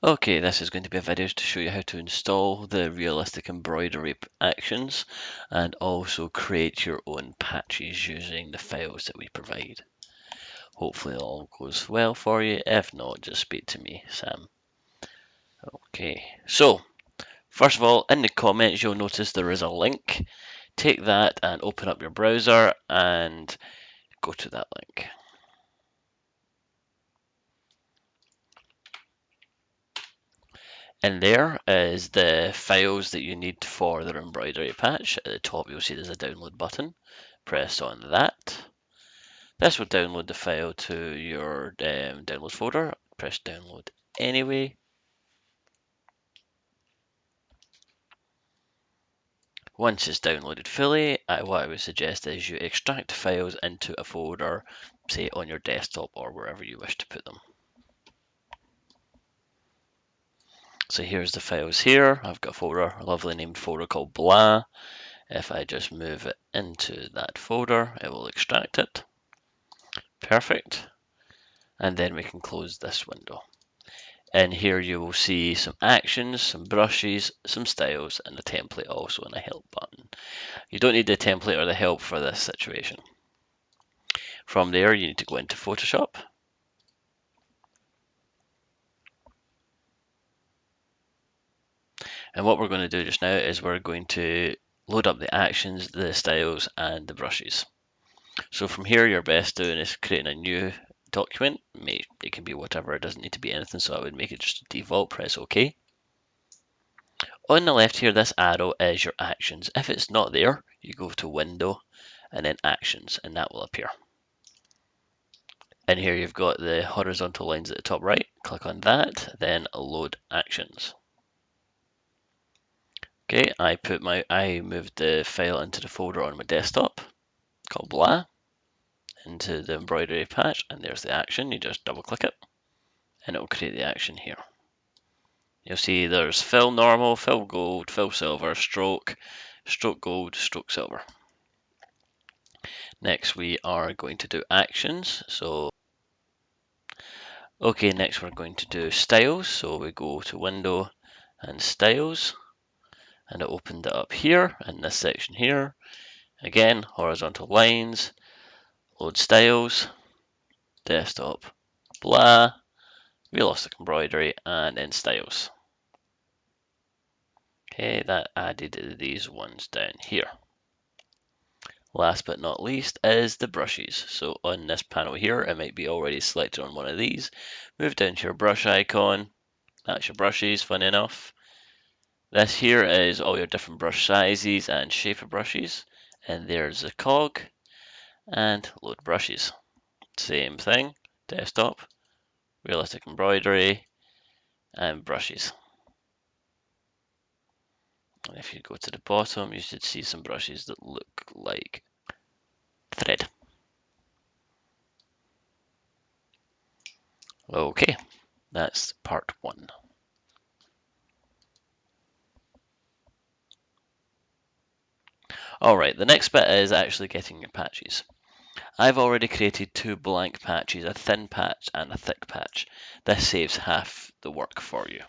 Okay, this is going to be a video to show you how to install the realistic embroidery actions and also create your own patches using the files that we provide. Hopefully it all goes well for you. If not, just speak to me, Sam. Okay, so first of all, in the comments you'll notice there is a link. Take that and open up your browser and go to that link. In there is the files that you need for the embroidery patch. At the top you'll see there's a download button. Press on that. This will download the file to your downloads folder. Press download anyway. Once it's downloaded fully, what I would suggest is you extract the files into a folder, say on your desktop or wherever you wish to put them. So here's the files here. I've got a folder, a lovely named folder called blah. If I just move it into that folder, it will extract it. Perfect. And then we can close this window. And here you will see some actions, some brushes, some styles, and a template also, and a help button. You don't need the template or the help for this situation. From there, you need to go into Photoshop. And what we're going to do just now is we're going to load up the actions, the styles, and the brushes. So from here, your best doing is creating a new document. It can be whatever, it doesn't need to be anything, so I would make it just a default, press OK. On the left here, this arrow is your actions. If it's not there, you go to Window and then Actions, and that will appear. And here you've got the horizontal lines at the top right. Click on that, then Load Actions. Okay, I moved the file into the folder on my desktop called blah, into the embroidery patch, and there's the action. You just double click it, and it will create the action here. You'll see there's fill normal, fill gold, fill silver, stroke, stroke gold, stroke silver. Next we are going to do actions. Okay, next we're going to do styles. So we go to Window and Styles, and it opened it up here in this section here. Again, horizontal lines, load styles, desktop, blah, realistic embroidery, and then styles. Okay, that added these ones down here. Last but not least is the brushes. So on this panel here, it might be already selected on one of these. Move down to your brush icon. That's your brushes, fun enough. This here is all your different brush sizes and shape of brushes. And there's the cog and load brushes. Same thing, desktop, realistic embroidery, and brushes. And if you go to the bottom, you should see some brushes that look like thread. Okay, that's part one. Alright, the next bit is actually getting your patches. I've already created two blank patches, a thin patch and a thick patch. This saves half the work for you.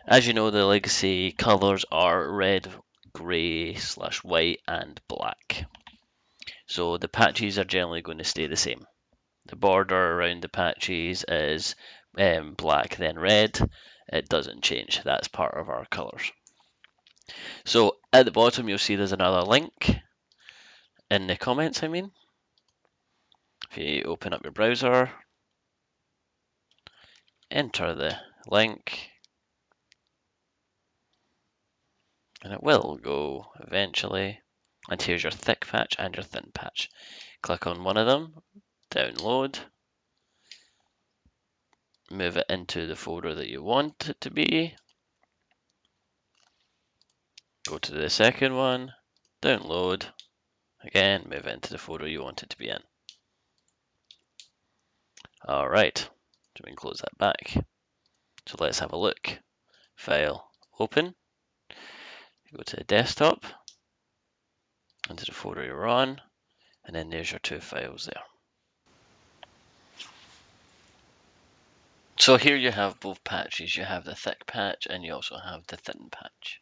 As you know, the legacy colours are red, grey / white and black. So the patches are generally going to stay the same. The border around the patches is black then red. It doesn't change. That's part of our colours. So at the bottom you'll see there's another link in the comments, I mean. If you open up your browser, enter the link, and it will go eventually. And here's your thick patch and your thin patch. Click on one of them, download, move it into the folder that you want it to be, go to the second one, download, again, move it into the folder you want it to be in. Alright, so we can close that back. So let's have a look. File, open, go to the desktop, into the folder you're on, and then there's your two files there. So here you have both patches. You have the thick patch and you also have the thin patch.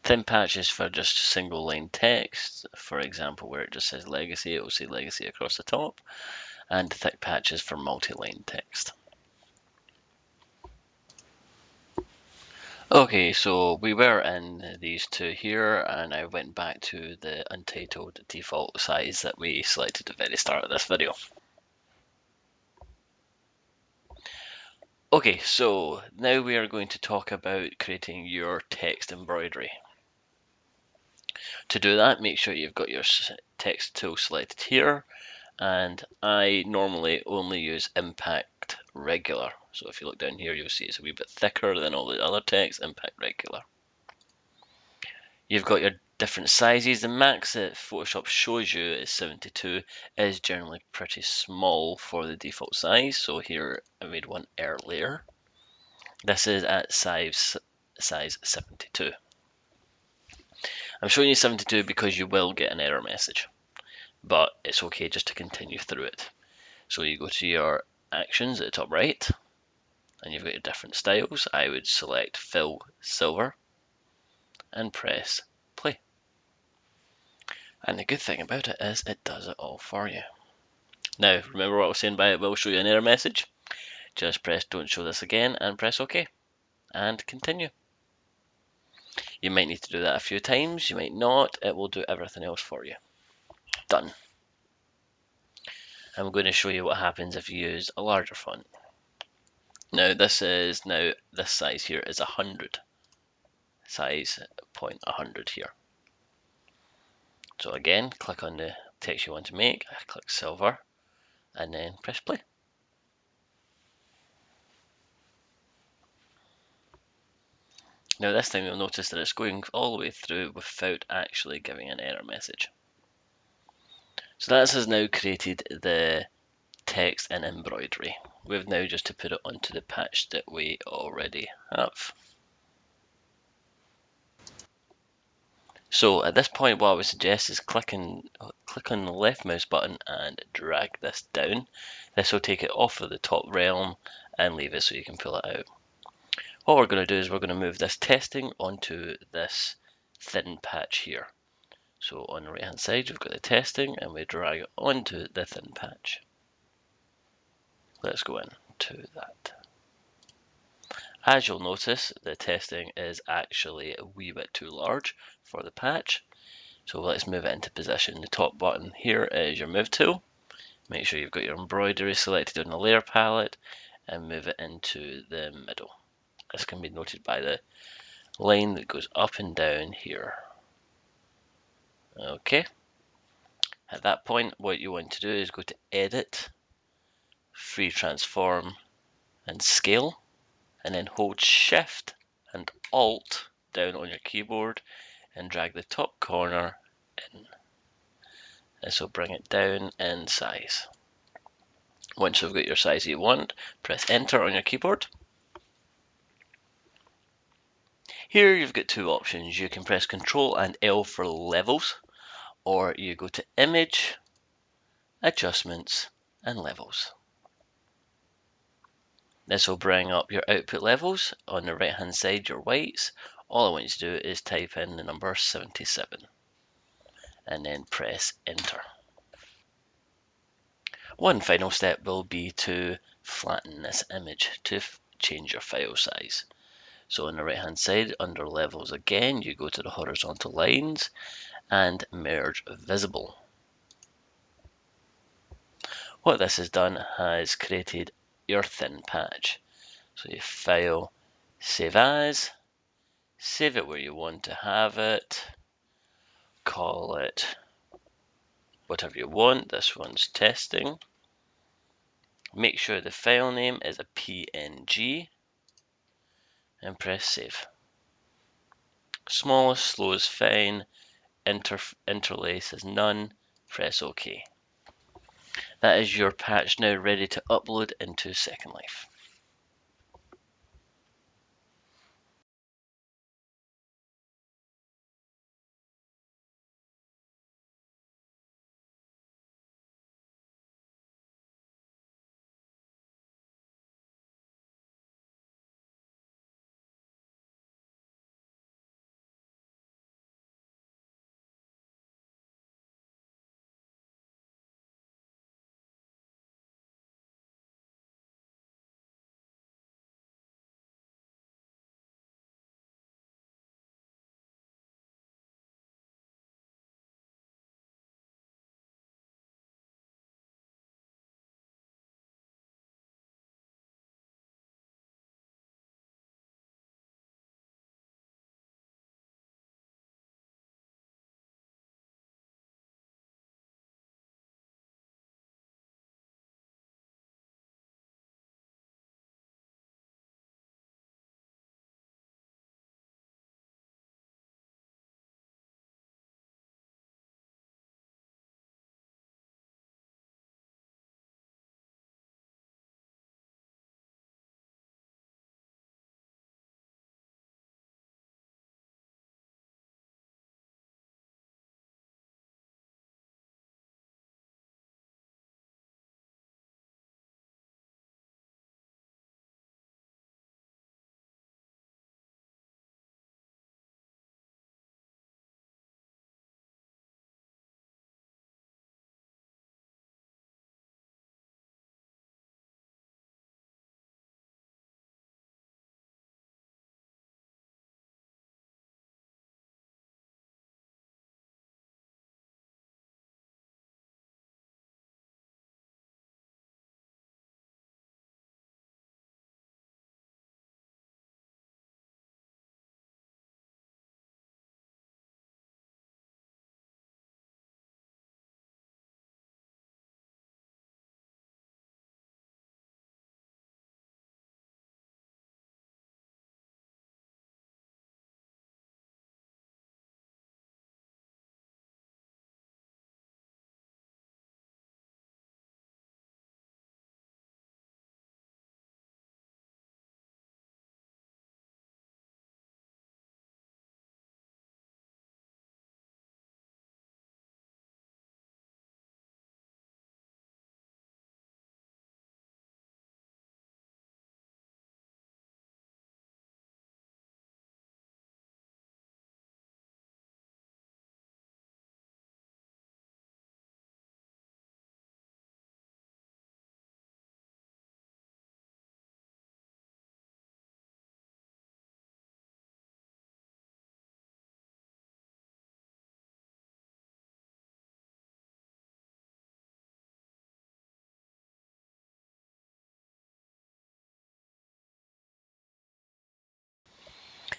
Thin patch is for just single line text. For example, where it just says legacy, it will say legacy across the top. And thick patch is for multi-line text. Okay, so we were in these two here, and I went back to the untitled default size that we selected at the very start of this video. Okay, so now we are going to talk about creating your text embroidery. To do that, make sure you've got your text tool selected here, and I normally only use Impact Regular. So if you look down here, you'll see it's a wee bit thicker than all the other text, Impact Regular. You've got your different sizes. The max that Photoshop shows you is 72, is generally pretty small for the default size. So here I made one earlier. This is at size 72. I'm showing you 72 because you will get an error message, but it's okay just to continue through it. So you go to your actions at the top right, and you've got your different styles. I would select Fill Silver and press play. And the good thing about it is it does it all for you. Now, remember what I was saying by it will show you an error message? Just press don't show this again and press OK and continue. You might need to do that a few times, you might not. It will do everything else for you. Done. I'm going to show you what happens if you use a larger font. Now this size here is 100. Size 0.100 here. So again, click on the text you want to make, I click silver, and then press play. Now this time you'll notice that it's going all the way through without actually giving an error message. So that has now created the text in embroidery. We've now just to put it onto the patch that we already have. So at this point, what I would suggest is click on the left mouse button and drag this down. This will take it off of the top realm and leave it so you can pull it out. What we're going to do is we're going to move this testing onto this thin patch here. So on the right hand side we've got the testing and we drag it onto the thin patch. Let's go into that. As you'll notice, the testing is actually a wee bit too large for the patch. So let's move it into position. The top button here is your move tool. Make sure you've got your embroidery selected on the layer palette and move it into the middle. This can be noted by the line that goes up and down here. Okay. At that point, what you want to do is go to Edit, Free Transform, and Scale, and then hold Shift and Alt down on your keyboard and drag the top corner in. This will bring it down in size. Once you've got your size you want, press Enter on your keyboard. Here you've got two options. You can press Ctrl and L for levels, or you go to Image, Adjustments, and Levels. This will bring up your output levels. On the right hand side, your whites. All I want you to do is type in the number 77 and then press Enter. One final step will be to flatten this image to change your file size. So on the right hand side under levels again, you go to the horizontal lines and merge visible. What this has done has created your thin patch. So you file, save as, save it where you want to have it, call it whatever you want. This one's testing. Make sure the file name is a PNG and press save. Smallest, slowest fine, interlace is none, press OK. That is your patch now ready to upload into Second Life.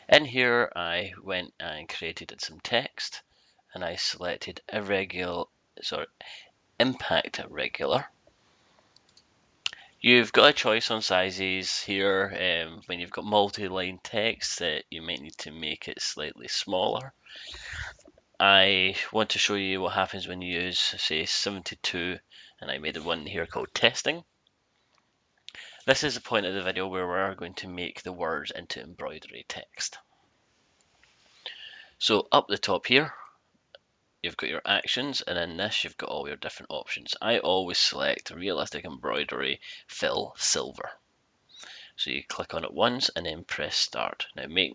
In here, I went and created some text, and I selected impact irregular. You've got a choice on sizes here. When you've got multi-line text, you might need to make it slightly smaller. I want to show you what happens when you use, say, 72, and I made one here called testing. This is the point of the video where we're going to make the words into embroidery text. So up the top here, you've got your actions, and in this you've got all your different options. I always select realistic embroidery fill silver. So you click on it once and then press start. Now make